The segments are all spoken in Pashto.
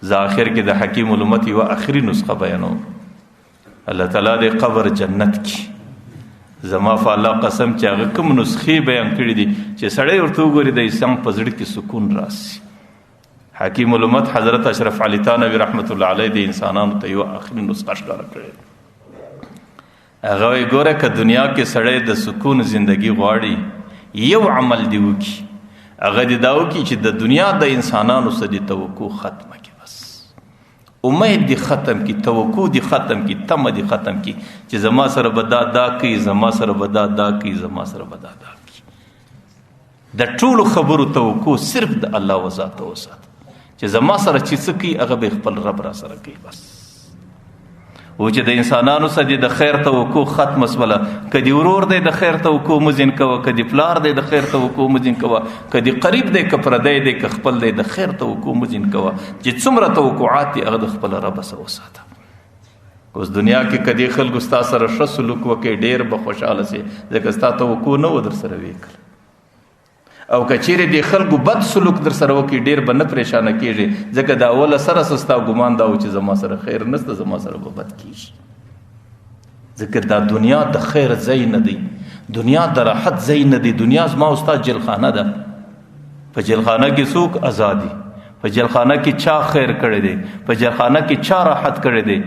زه آخر کې د حکیم الامت یوه آخري نسخه بیانوم. الله تعالی د قبر جنت کې زما په الله قسم چې هغه کوم نسخې بیان کړي دي چې سړی ورته وګوري د انسان په زړه کې سکون راسي. حکیم الامت حضرت اشرف علي تانوي رحمت الله علیه د انسانانو ته یوه آخري نسخه ښکاره کړې. هغه وایي ګوره که دنیا کې سړی د سکون زندگی غواړي یو عمل دی وکړي، هغه دې دا وکړي چې د دنیا د انسانانو څخه د توقع ختمه کړي. امید دی ختم کی، توقع دی ختم کی، تمه دی ختم کی چې زما سره به دا کوي، زما سره به دا کوي، زما سره به دا کوي. د ټولو خبرو توقع صرف د الله و ذات وسات چې زما سره چې څه کوي هغه به خپل رب را سره کوي. بس و چې د انسانانو سره د خیر توقع ختم شوله، کدی ورور دی د خیر توقع مزین کوه، کدی پلار دی د خیر توقع مزین کوه، کدی قریب دی که پردی دی که خپل دی د خیر توقع مزین کوه چې څومره توقعات دي هغه د خپل رب سره وساته. اوس دنیا کې کدی خلکو ستا سره ښه سلوک وکړي ډېر به خوشحاله سي، ځکه ستا توقع نه و در سره وکړه. او که چیرې د خلکو بد سلوک در سره وکړي ډېر به نه پریشانه کېږي، ځکه د اوله سره ستا ګمان دا و چې زما سره خیر نشته، زما سره به بد کېږي. ځکه دا دنیا د خیر ځای نه دی، دنیا د راحت ځای نه دی. دنیا زما او ستا جلخانه ده. په جلخانه کې څوک ازادي، په جلخانه کې چا خیر کړی دی، په جلخانه کې چا راحت کړی دی.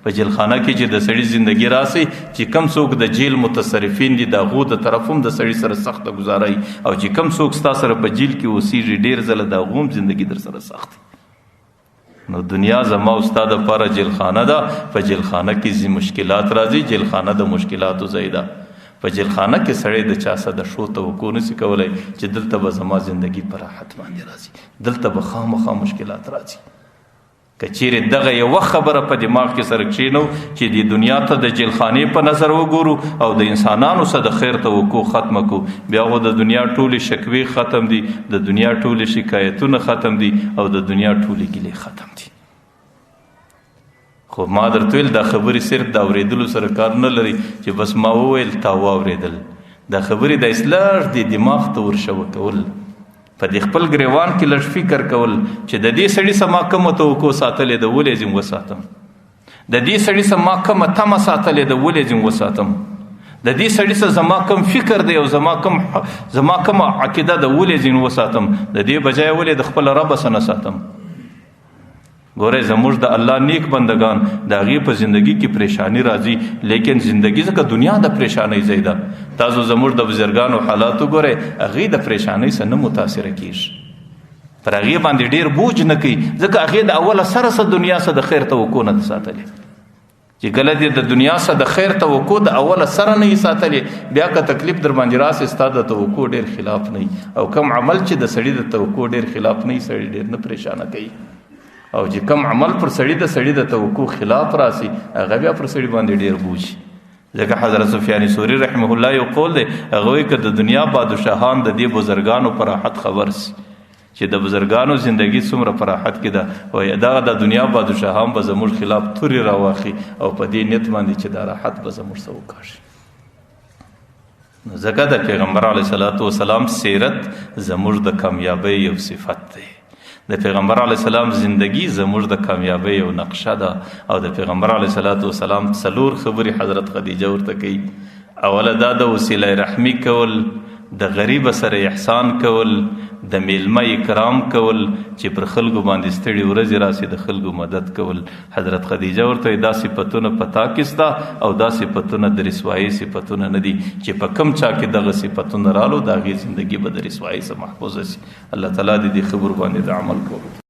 په جیلخانه کې چې د سړي زندگی راسي چې کم څوک د جیل متصرفین دي د هغو د طرف هم د سړي سره سخته ګزاري، او چې کم څوک ستا سره په جیل کې اوسېږي ډېر ځله د هغو هم زندگی در سره سخت. نو دنیا زما او ستا دپاره جیلخانه ده. په جیلخانه کې مشکلات راځي، جیلخانه د مشکلاتو ځای ده. په جیلخانه کې سړی د چا څه د ښو توقع نشي کولی چې دلته به زما زندگی په راحت باندې راځي، دلته به خامخا مشکلات راځي. که چیرې دغه یوه خبره په دماغ کې سره کښېنو چې د دنیا ته د جیلخانې په نظر وګورو او د انسانانو سره د خیر توقع ختمه کړو، بیا خو د دنیا ټولې شکوې ختم دي، د دنیا ټولې شکایتونه ختم دي، او د دنیا ټولې ګیلې ختم دي. خو ما درته ویل دا خبرې صرف د اورېدلو سره کار نه لري چې بس ما وویل تا واورېدل. دا خبرې د اصلاح د دماغ ته ورشوه کول، په دې خپل ګریوان کې لږ فکر کول چې د دې سړي څه ما کومه توقع ساتلې ده ولې ځم وساتم، د دې سړي څه ما کومه تمه ساتلې ده ولې ځم وساتم، د دې سړي څه زما کوم فکر دی او زما کومه عقیده ده ولې ځم وساتم، د دې بجای ولې د خپل رب څه نه ساتم. ګورئ زموږ د الله نیک بندگان د هغې په زندگی کې پریشانی راځي، لیکن زندگی ځکه دنیا د پریشانی ځای ده. تاسو زموږ د بزرګانو حالات وګورئ، هغې د پریشانی سره نه متاثره کېږي، پر هغې باندې ډېر بوج نه کوي، ځکه هغې د اوله سره دنیا سره د خیر توقع نه ده ساتلې. چې کله دې د دنیا سره د خیر توقع د اوله سره نه یې ساتلې، بیا که تکلیف در باندې راسي ستا د توقع ډېر خلاف نه وي، او کم عمل چې د سړي د توقع ډېر خلاف نه وي سړي ډېر نه پریشانه کوي، او چې کم عمل پر سړي د توقع خلاف راسي هغه بیا پر سړي باندې ډېر بوجي. ځکه حضرت سفیان ثوری رحمه الله یو قول دی، هغه وایي که د دنیا بادشاهان د دې بزرګانو په راحت خبر سي چې د بزرګانو زندگی څومره په راحت کې ده، وایي دغه د دنیا بادشاهان به زموږ خلاف تورې راواخي او په دې نیت باندې چې دا راحت به زموږ څه وکاږي. نو ځکه د پیغمبر علیه صلات وسلام سیرت زموږ د کامیابۍ یو صفت دی، د پیغمبر علیه السلام زندگی زموږ د کامیابۍ یو نقشه ده. او د پیغمبر علیه صلات وسلام څلور خبرې حضرت خدیجه ورته کوي. اوله دا د وسیله رحمی کول، د غریب سره احسان کول، د میلمه اکرام کول، چې پر خلکو باندې ستړي ورځې راسي د خلکو مدد کول. حضرت خدیجه ورته دا صفتونه په تا کې سته او دا صفتونه د رسوایي صفتونه نه دي، چې په کم چا کې دغه صفتونه رالو د هغې زندګي به د رسوایي څخه محفوظه سي. الله تعالی دې خبر باندې د عمل کوو.